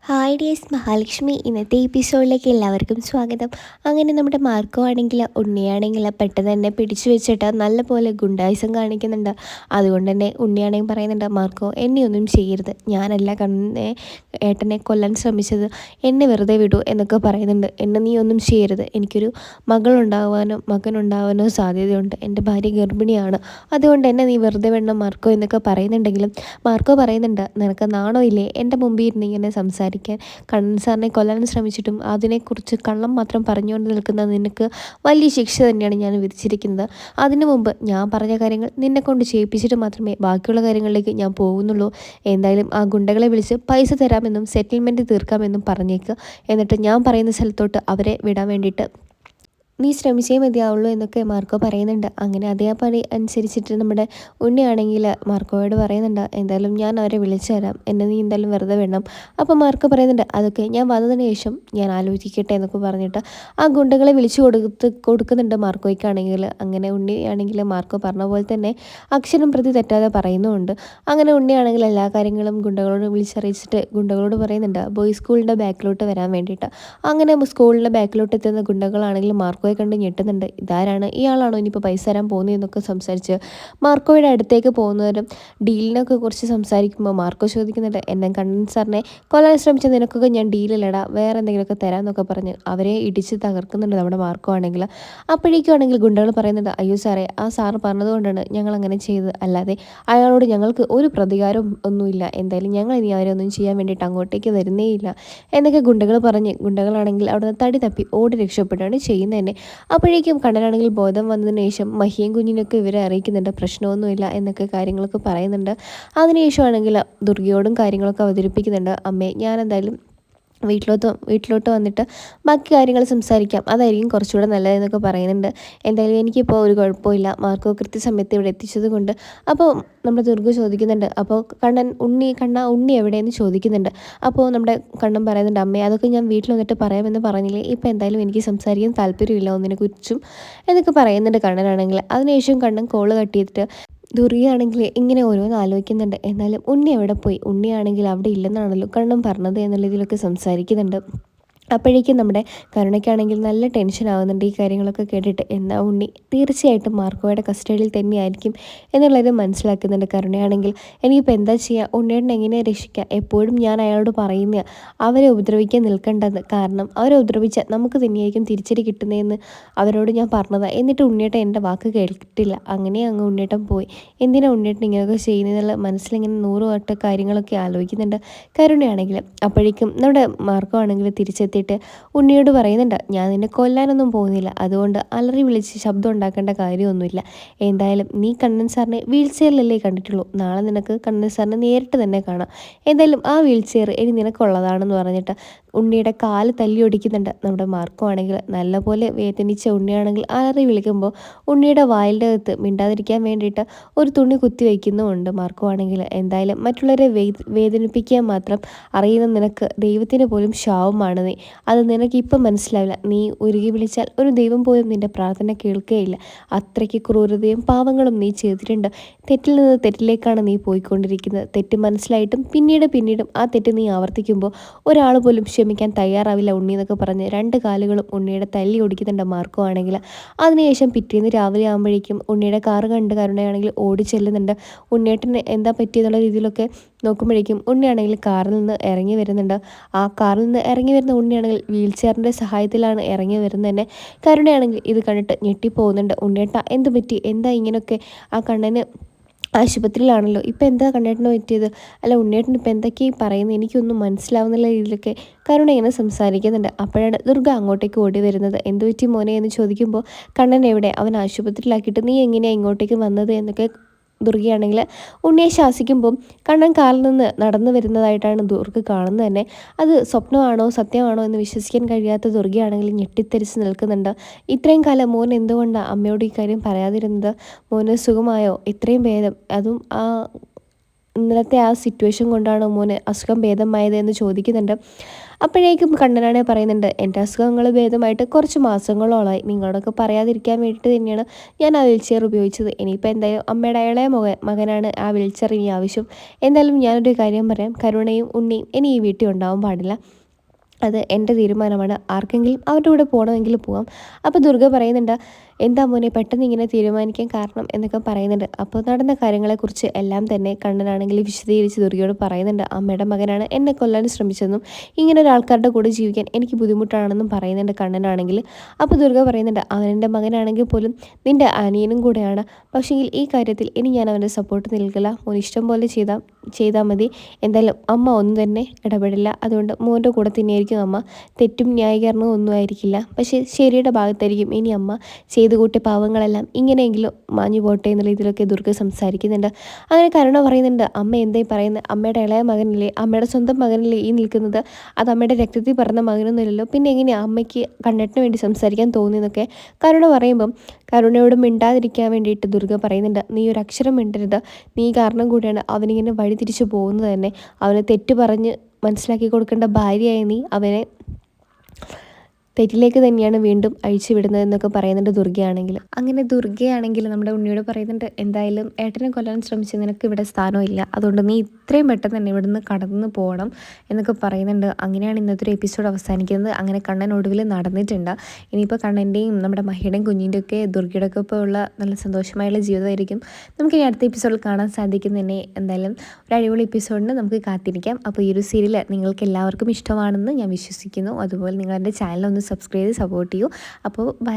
Hi dears, Mahalakshmi ഇന്നത്തെ എപ്പിസോഡിലേക്ക് എല്ലാവർക്കും സ്വാഗതം. അങ്ങനെ നമ്മുടെ മാർക്കോ ആണെങ്കിൽ ഉണ്ണിയാണെങ്കിൽ പെട്ടെന്ന് തന്നെ പിടിച്ചു വെച്ചിട്ട് നല്ലപോലെ ഗുണ്ടായിസം കാണിക്കുന്നുണ്ട്. അതുകൊണ്ട് തന്നെ ഉണ്ണിയാണെങ്കിൽ പറയുന്നുണ്ട്, മാർക്കോ എന്നെ ഒന്നും ചെയ്യരുത്, ഞാനല്ല ഏട്ടനെ കൊല്ലാൻ ശ്രമിച്ചത്, എന്നെ വെറുതെ വിടൂ എന്നൊക്കെ പറയുന്നുണ്ട്. എന്നെ നീ ഒന്നും ചെയ്യരുത്, എനിക്കൊരു മകനുണ്ടാവാനോ സാധ്യതയുണ്ട്, എൻ്റെ ഭാര്യ ഗർഭിണിയാണ്, അതുകൊണ്ട് എന്നെ നീ വെറുതെ വിടണം മാർക്കോ എന്നൊക്കെ പറയുന്നുണ്ടെങ്കിലും മാർക്കോ പറയുന്നുണ്ട്, നിനക്ക് നാണോ ഇല്ലേ എൻ്റെ മുമ്പിൽ ഇരുന്ന് ഇങ്ങനെ സംസാരിക്കാൻ? കണ്ണൻ സാറിനെ കൊല്ലാൻ ശ്രമിച്ചിട്ടും അതിനെക്കുറിച്ച് കള്ളം മാത്രം പറഞ്ഞുകൊണ്ട് നിൽക്കുന്ന നിനക്ക് വലിയ ശിക്ഷ തന്നെയാണ് ഞാൻ വിധിച്ചിരിക്കുന്നത്. അതിനു മുമ്പ് ഞാൻ പറഞ്ഞ കാര്യങ്ങൾ നിന്നെ കൊണ്ട് ചെയ്യിപ്പിച്ചിട്ട് മാത്രമേ ബാക്കിയുള്ള കാര്യങ്ങളിലേക്ക് ഞാൻ പോകുന്നുള്ളൂ. എന്തായാലും ആ ഗുണ്ടകളെ വിളിച്ച് പൈസ തരാമെന്നും സെറ്റിൽമെൻറ്റ് തീർക്കാമെന്നും പറഞ്ഞേക്ക്. എന്നിട്ട് ഞാൻ പറയുന്ന സ്ഥലത്തോട്ട് അവരെ വിടാൻ വേണ്ടിയിട്ട് നീ ശ്രമിച്ചേ മതിയാവുള്ളൂ എന്നൊക്കെ മാർക്കോ പറയുന്നുണ്ട്. അങ്ങനെ അതേപടി അനുസരിച്ചിട്ട് നമ്മുടെ ഉണ്ണിയാണെങ്കിൽ മാർക്കോയോട് പറയുന്നുണ്ട്, എന്തായാലും ഞാൻ അവരെ വിളിച്ചു തരാം, എന്നെ നീ എന്തായാലും വെറുതെ വേണം. അപ്പോൾ മാർക്കോ പറയുന്നുണ്ട്, അതൊക്കെ ഞാൻ വന്നതിന് ശേഷം ഞാൻ ആലോചിക്കട്ടെ എന്നൊക്കെ പറഞ്ഞിട്ട് ആ ഗുണ്ടകളെ വിളിച്ചു കൊടുക്കുന്നുണ്ട് മാർക്കോയ്ക്കാണെങ്കിൽ. അങ്ങനെ ഉണ്ണിയാണെങ്കിൽ മാർക്കോ പറഞ്ഞ പോലെ തന്നെ അക്ഷരം പ്രതി തെറ്റാതെ പറയുന്നുമുണ്ട്. അങ്ങനെ ഉണ്ണിയാണെങ്കിൽ എല്ലാ കാര്യങ്ങളും ഗുണ്ടകളോട് വിളിച്ചറിയിച്ചിട്ട് ഗുണ്ടകളോട് പറയുന്നുണ്ട് ബോയ്സ് സ്കൂളിൻ്റെ ബാക്കിലോട്ട് വരാൻ വേണ്ടിയിട്ട്. അങ്ങനെ സ്കൂളിൻ്റെ ബാക്കിലോട്ട് എത്തുന്ന ഗുണ്ടകളാണെങ്കിൽ മാർക്കോയെ കണ്ട് ഞെട്ടുന്നുണ്ട്. ഇതാരാണ്, ഇയാളാണോ ഇനിയിപ്പോൾ പൈസ തരാൻ പോകുന്നതെന്നൊക്കെ സംസാരിച്ച് മാർക്കോയുടെ അടുത്തേക്ക് പോകുന്നവരും ഡീലിനൊക്കെ കുറിച്ച് സംസാരിക്കുമ്പോൾ മാർക്കോ ചോദിക്കുന്നുണ്ട്, എന്നെ കണ്ണൻ സാറിനെ കൊല്ലാൻ ശ്രമിച്ച നിനക്കൊക്കെ ഞാൻ ഡീലിലടാ, വേറെ എന്തെങ്കിലുമൊക്കെ തരാമെന്നൊക്കെ പറഞ്ഞ് അവരെ ഇടിച്ച് തകർക്കുന്നുണ്ട് നമ്മുടെ മാർക്കോ ആണെങ്കിൽ. അപ്പോഴേക്കും ആണെങ്കിൽ ഗുണ്ടകൾ പറയുന്നുണ്ട്, അയ്യോ സാറേ, ആ സാറ് പറഞ്ഞതുകൊണ്ടാണ് ഞങ്ങൾ അങ്ങനെ ചെയ്തത്, അല്ലാതെ അയാളോട് ഞങ്ങൾക്ക് ഒരു പ്രതികാരവും ഒന്നുമില്ല, എന്തായാലും ഞങ്ങൾ ഇനി അവരൊന്നും ചെയ്യാൻ വേണ്ടിയിട്ട് അങ്ങോട്ടേക്ക് വരുന്നേയില്ല എന്നൊക്കെ ഗുണ്ടകളാണെങ്കിൽ അവിടെ നിന്ന് തടി തപ്പി ഓടി രക്ഷപ്പെടുകയാണ് ചെയ്യുന്നത് തന്നെ. അപ്പോഴേക്കും കണ്ണനാണെങ്കിൽ ബോധം വന്നതിന് ശേഷം മഹിയും കുഞ്ഞിനൊക്കെ ഇവരെ അറിയിക്കുന്നുണ്ട്, പ്രശ്നമൊന്നുമില്ല എന്നൊക്കെ കാര്യങ്ങളൊക്കെ പറയുന്നുണ്ട്. അതിനുശേഷമാണെങ്കിൽ ദുർഗയോടും കാര്യങ്ങളൊക്കെ അവതരിപ്പിക്കുന്നുണ്ട്, അമ്മേ ഞാൻ എന്തായാലും വീട്ടിലോട്ട് വന്നിട്ട് ബാക്കി കാര്യങ്ങൾ സംസാരിക്കാം, അതായിരിക്കും കുറച്ചുകൂടെ നല്ലതെന്നൊക്കെ പറയുന്നുണ്ട്. എന്തായാലും എനിക്കിപ്പോൾ ഒരു കുഴപ്പമില്ല, മാർക്കോ കൃത്യസമയത്ത് ഇവിടെ എത്തിച്ചത് കൊണ്ട്. അപ്പോൾ നമ്മുടെ ദുർഗ ചോദിക്കുന്നുണ്ട്, അപ്പോൾ ഉണ്ണി എവിടെയെന്ന് ചോദിക്കുന്നുണ്ട്. അപ്പോൾ നമ്മുടെ കണ്ണൻ പറയുന്നുണ്ട്, അമ്മേ അതൊക്കെ ഞാൻ വീട്ടിൽ വന്നിട്ട് പറയാമെന്ന് പറഞ്ഞില്ലേ, ഇപ്പോൾ എന്തായാലും എനിക്ക് സംസാരിക്കാൻ താല്പര്യമില്ല ഒന്നിനെക്കുറിച്ചും എന്നൊക്കെ പറയുന്നുണ്ട് കണ്ണനാണെങ്കിൽ. അതിനുശേഷം കണ്ണൻ കോള് കട്ട് ചെയ്തിട്ട് ദുർഗയാണെങ്കിൽ ഇങ്ങനെ ഓരോന്ന് ആലോചിക്കുന്നുണ്ട്. എന്നാലും ഉണ്ണി എവിടെ പോയി, ഉണ്ണിയാണെങ്കിൽ അവിടെ ഇല്ലെന്നാണല്ലോ കണ്ണൻ പറഞ്ഞത് എന്നുള്ള ഇതിലൊക്കെ സംസാരിക്കുന്നുണ്ട്. അപ്പോഴേക്കും നമ്മുടെ കരുണയ്ക്കാണെങ്കിൽ നല്ല ടെൻഷൻ ആവുന്നുണ്ട് ഈ കാര്യങ്ങളൊക്കെ കേട്ടിട്ട്. എന്നാൽ ഉണ്ണി തീർച്ചയായിട്ടും മാർക്കോയുടെ കസ്റ്റഡിയിൽ തന്നെയായിരിക്കും എന്നുള്ളത് മനസ്സിലാക്കുന്നുണ്ട് കരുണയാണെങ്കിൽ. എനിക്കിപ്പോൾ എന്താ ചെയ്യുക, ഉണ്ണിയേട്ടനെ എങ്ങനെ രക്ഷിക്കുക, എപ്പോഴും ഞാൻ അയാളോട് പറയുന്ന അവരെ ഉപദ്രവിക്കാൻ നിൽക്കേണ്ടത്, കാരണം അവരെ ഉപദ്രവിച്ചാൽ നമുക്ക് തന്നെയായിരിക്കും തിരിച്ചടി കിട്ടുന്നതെന്ന് അവരോട് ഞാൻ പറഞ്ഞതാണ്, എന്നിട്ട് ഉണ്ണിയേട്ടൻ എൻ്റെ വാക്ക് കേട്ടിട്ടില്ല, അങ്ങനെ അങ്ങ് ഉണ്ണിയേട്ടൻ പോയി, എന്തിനാണ് ഉണ്ണിയേട്ടൻ ഇങ്ങനെയൊക്കെ ചെയ്യുന്നതെന്നുള്ള മനസ്സിലിങ്ങനെ 100 വട്ട കാര്യങ്ങളൊക്കെ ആലോചിക്കുന്നുണ്ട് കരുണയാണെങ്കിൽ. അപ്പോഴേക്കും നമ്മുടെ മാർക്കോ ആണെങ്കിൽ തിരിച്ചെത്തിയിട്ട് ഉണ്ണിയോട് പറയുന്നുണ്ട്, ഞാൻ നിന്നെ കൊല്ലാനൊന്നും പോകുന്നില്ല, അതുകൊണ്ട് അലറി വിളിച്ച് ശബ്ദം ഉണ്ടാക്കേണ്ട കാര്യമൊന്നുമില്ല. എന്തായാലും നീ കണ്ണൻ സാറിനെ വീൽ ചെയറിലല്ലേ കണ്ടിട്ടുള്ളൂ, നാളെ നിനക്ക് കണ്ണൻ സാറിനെ നേരിട്ട് തന്നെ കാണാം, എന്തായാലും ആ വീൽ ചെയർ ഇനി നിനക്കുള്ളതാണെന്ന് പറഞ്ഞിട്ട് ഉണ്ണിയുടെ കാല് തല്ലി ഒടിക്കുന്നുണ്ട് നമ്മുടെ മാർക്കോ ആണെങ്കിൽ. നല്ലപോലെ വേദനിച്ച ഉണ്ണിയാണെങ്കിൽ അലറി വിളിക്കുമ്പോൾ ഉണ്ണിയുടെ വായിൻ്റെ അകത്ത് മിണ്ടാതിരിക്കാൻ വേണ്ടിയിട്ട് ഒരു തുണി കുത്തി വയ്ക്കുന്നുമുണ്ട് മാർക്കോ ആണെങ്കിൽ. എന്തായാലും മറ്റുള്ളവരെ വേദനിപ്പിക്കാൻ മാത്രം അറിയുന്ന നിനക്ക് ദൈവത്തിന് പോലും ശാപമാണ് നീ, അത് നിനക്ക് ഇപ്പം മനസ്സിലാവില്ല, നീ ഉരുകി വിളിച്ചാൽ ഒരു ദൈവം പോലും നിൻ്റെ പ്രാർത്ഥന കേൾക്കുകയില്ല, അത്രയ്ക്ക് ക്രൂരതയും പാവങ്ങളും നീ ചെയ്തിട്ടുണ്ട്, തെറ്റിൽ നിന്ന് തെറ്റിലേക്കാണ് നീ പോയിക്കൊണ്ടിരിക്കുന്നത്, തെറ്റ് മനസ്സിലായിട്ടും പിന്നീടും ആ തെറ്റ് നീ ആവർത്തിക്കുമ്പോൾ ഒരാൾ പോലും ക്ഷമിക്കാൻ തയ്യാറാവില്ല ഉണ്ണി എന്നൊക്കെ പറഞ്ഞ് 2 കാലുകളും ഉണ്ണിയുടെ തല്ലി ഓടിക്കുന്നുണ്ട് മാർക്കോ ആണെങ്കിൽ. അതിനുശേഷം പിറ്റേന്ന് രാവിലെ ആകുമ്പോഴേക്കും ഉണ്ണിയുടെ കാറ് കണ്ട് കരുണയാണെങ്കിൽ ഓടി ചെല്ലുന്നുണ്ട്. ഉണ്ണിയേട്ടന് എന്താ പറ്റിയെന്നുള്ള രീതിയിലൊക്കെ നോക്കുമ്പോഴേക്കും ഉണ്ണിയാണെങ്കിൽ കാറിൽ നിന്ന് ഇറങ്ങി വരുന്നുണ്ട്. ആ കാറിൽ നിന്ന് ഇറങ്ങി വരുന്ന ഉണ്ണിയാണെങ്കിൽ വീൽ ചെയറിൻ്റെ സഹായത്തിലാണ് ഇറങ്ങി വരുന്നത് തന്നെ. കരുണയാണെങ്കിൽ ഇത് കണ്ടിട്ട് ഞെട്ടിപ്പോകുന്നുണ്ട്, ഉണ്ണിയേട്ട എന്ത് പറ്റി, എന്താ ഇങ്ങനെയൊക്കെ, ആ കണ്ണന് ആശുപത്രിയിലാണല്ലോ, ഇപ്പം എന്താ കണ്ണേട്ടന് പറ്റിയത്, അല്ല ഉണ്ണിയേട്ടൻ ഇപ്പം എന്തൊക്കെയാണ് പറയുന്നത്, എനിക്കൊന്നും മനസ്സിലാവുന്നില്ല രീതിയിലൊക്കെ കരുണ ഇങ്ങനെ സംസാരിക്കുന്നുണ്ട്. അപ്പോഴാണ് ദുർഗ അങ്ങോട്ടേക്ക് ഓടി വരുന്നത്. എന്ത് പറ്റി മോനെ എന്ന് ചോദിക്കുമ്പോൾ കണ്ണൻ എവിടെ, അവൻ ആശുപത്രിയിലാക്കിയിട്ട് നീ എങ്ങനെയാണ് ഇങ്ങോട്ടേക്ക് വന്നത് എന്നൊക്കെ ദുർഗയാണെങ്കിൽ ഉണ്ണിയെ ശാസിക്കുമ്പോൾ കണ്ണൻ കാലിൽ നിന്ന് നടന്നു വരുന്നതായിട്ടാണ് ദുർഗ കാണുന്നത് തന്നെ. അത് സ്വപ്നമാണോ സത്യമാണോ എന്ന് വിശ്വസിക്കാൻ കഴിയാത്ത ദുർഗയാണെങ്കിൽ ഞെട്ടിത്തെറിച്ച് നിൽക്കുന്നുണ്ട്. ഇത്രയും കാലം മോൻ എന്തുകൊണ്ടാണ് അമ്മയോട് ഈ കാര്യം പറയാതിരുന്നത്, മോന് സുഖമായോ, ഇത്രയും ഭേദം, അതും ആ ഇന്നലത്തെ ആ സിറ്റുവേഷൻ കൊണ്ടാണോ മോന് അസുഖം ഭേദമായത് എന്ന് ചോദിക്കുന്നുണ്ട്. അപ്പോഴേക്കും കണ്ണനാണെ പറയുന്നുണ്ട്, എൻ്റെ അസുഖങ്ങൾ ഭേദമായിട്ട് കുറച്ച് മാസങ്ങളോളമായി. നിങ്ങളോടൊക്കെ പറയാതിരിക്കാൻ വേണ്ടിയിട്ട് തന്നെയാണ് ഞാൻ ആ വീൽ ചെയർ ഉപയോഗിച്ചത്. ഇനിയിപ്പോൾ എന്തായാലും അമ്മയുടെ ഇളയ മകനാണ് ആ വീൽ ചെയർ ഇനി ആവശ്യം. എന്തായാലും ഞാനൊരു കാര്യം പറയാം, കരുണയും ഉണ്ണിയും ഇനി ഈ വീട്ടിൽ ഉണ്ടാവാൻ പാടില്ല. അത് എൻ്റെ തീരുമാനമാണ്. ആർക്കെങ്കിലും അവരുടെ കൂടെ പോകണമെങ്കിൽ പോവാം. അപ്പോൾ ദുർഗ പറയുന്നുണ്ട്, എന്താ മോനെ പെട്ടെന്ന് ഇങ്ങനെ തീരുമാനിക്കാൻ കാരണം എന്നൊക്കെ പറയുന്നുണ്ട്. അപ്പോൾ നടന്ന കാര്യങ്ങളെക്കുറിച്ച് എല്ലാം തന്നെ കണ്ണനാണെങ്കിൽ വിശദീകരിച്ച് ദുർഗയോട് പറയുന്നുണ്ട്. അമ്മയുടെ മകനാണ് എന്നെ കൊല്ലാൻ ശ്രമിച്ചതെന്നും ഇങ്ങനെ ഒരാൾക്കാരുടെ കൂടെ ജീവിക്കാൻ എനിക്ക് ബുദ്ധിമുട്ടാണെന്നും പറയുന്നുണ്ട് കണ്ണനാണെങ്കിൽ. അപ്പോൾ ദുർഗ പറയുന്നുണ്ട്, അവനെൻ്റെ മകനാണെങ്കിൽ പോലും നിൻ്റെ അനിയനും കൂടെയാണ്. പക്ഷേങ്കിൽ ഈ കാര്യത്തിൽ ഇനി ഞാൻ അവൻ്റെ സപ്പോർട്ട് നൽകില്ല. മോൻ ഇഷ്ടം പോലെ ചെയ്താൽ മതി. എന്തായാലും അമ്മ ഒന്നും തന്നെ ഇടപെടില്ല. അതുകൊണ്ട് മോൻ്റെ കൂടെ തന്നെയായിരിക്കും അമ്മ. തെറ്റും ന്യായീകരണവും ഒന്നും ആയിരിക്കില്ല. പക്ഷേ ശരിയുടെ ഭാഗത്തായിരിക്കും ഇനി അമ്മ ചെയ്തു കൂട്ടിയ പാവങ്ങളെല്ലാം ഇങ്ങനെയെങ്കിലും മാഞ്ഞു പോട്ടെ എന്നുള്ള രീതിയിലൊക്കെ ദുർഗ സംസാരിക്കുന്നുണ്ട്. അങ്ങനെ കരുണ പറയുന്നുണ്ട്, അമ്മ എന്തായി പറയുന്നത്? അമ്മയുടെ ഇളയ മകനില്ലേ, അമ്മയുടെ സ്വന്തം മകനില്ലേ ഈ നിൽക്കുന്നത്? അത് അമ്മയുടെ രക്തത്തിൽ പറഞ്ഞ മകനൊന്നുമില്ലല്ലോ. പിന്നെ എങ്ങനെയാണ് അമ്മയ്ക്ക് കണ്ണേട്ടന് വേണ്ടി സംസാരിക്കാൻ തോന്നിയെന്നൊക്കെ കരുണ പറയുമ്പം കരുണയോട് മിണ്ടാതിരിക്കാൻ വേണ്ടിയിട്ട് ദുർഗ പറയുന്നുണ്ട്, നീ ഒരു അക്ഷരം മിണ്ടരുത്. നീ കാരണം കൂടിയാണ് അവനിങ്ങനെ വഴി തിരിച്ചു പോകുന്നത് തന്നെ. അവന് തെറ്റ് പറഞ്ഞ് മനസ്സിലാക്കി കൊടുക്കേണ്ട ഭാര്യയായി നീ അവനെ തെറ്റിലേക്ക് തന്നെയാണ് വീണ്ടും അഴിച്ചു വിടുന്നതെന്നൊക്കെ പറയുന്നുണ്ട് ദുർഗയാണെങ്കിൽ. അങ്ങനെ ദുർഗയാണെങ്കിൽ നമ്മുടെ ഉണ്ണിയോട് പറയുന്നുണ്ട്, എന്തായാലും ഏട്ടനെ കൊല്ലാൻ ശ്രമിച്ച് നിനക്ക് ഇവിടെ സ്ഥാനമില്ല. അതുകൊണ്ട് നീ ഇത്രയും പെട്ടെന്ന് തന്നെ ഇവിടുന്ന് കടന്നു പോകണം എന്നൊക്കെ പറയുന്നുണ്ട്. അങ്ങനെയാണ് ഇന്നത്തെ ഒരു എപ്പിസോഡ് അവസാനിക്കുന്നത്. അങ്ങനെ കണ്ണൻ ഒടുവിൽ നടന്നിട്ടുണ്ട്. ഇനിയിപ്പോൾ കണ്ണൻ്റെയും നമ്മുടെ മഹിയുടെയും കുഞ്ഞിൻ്റെയും ഒക്കെ ദുർഗയുടെ ഒക്കെ ഇപ്പോൾ ഉള്ള നല്ല സന്തോഷമായുള്ള ജീവിതമായിരിക്കും നമുക്ക് ഈ അടുത്ത എപ്പിസോഡിൽ കാണാൻ സാധിക്കും തന്നെ. എന്തായാലും ഒരു അടിപൊളി എപ്പിസോഡിന് നമുക്ക് കാത്തിരിക്കാം. അപ്പോൾ ഈ ഒരു സീരിയൽ നിങ്ങൾക്ക് എല്ലാവർക്കും ഇഷ്ടമാണെന്ന് ഞാൻ വിശ്വസിക്കുന്നു. അതുപോലെ നിങ്ങൾ എൻ്റെ ചാനൽ ഒന്ന് സബ്സ്ക്രൈബ് ചെയ്ത് സപ്പോർട്ട് ചെയ്യൂ. അപ്പോൾ ബൈ.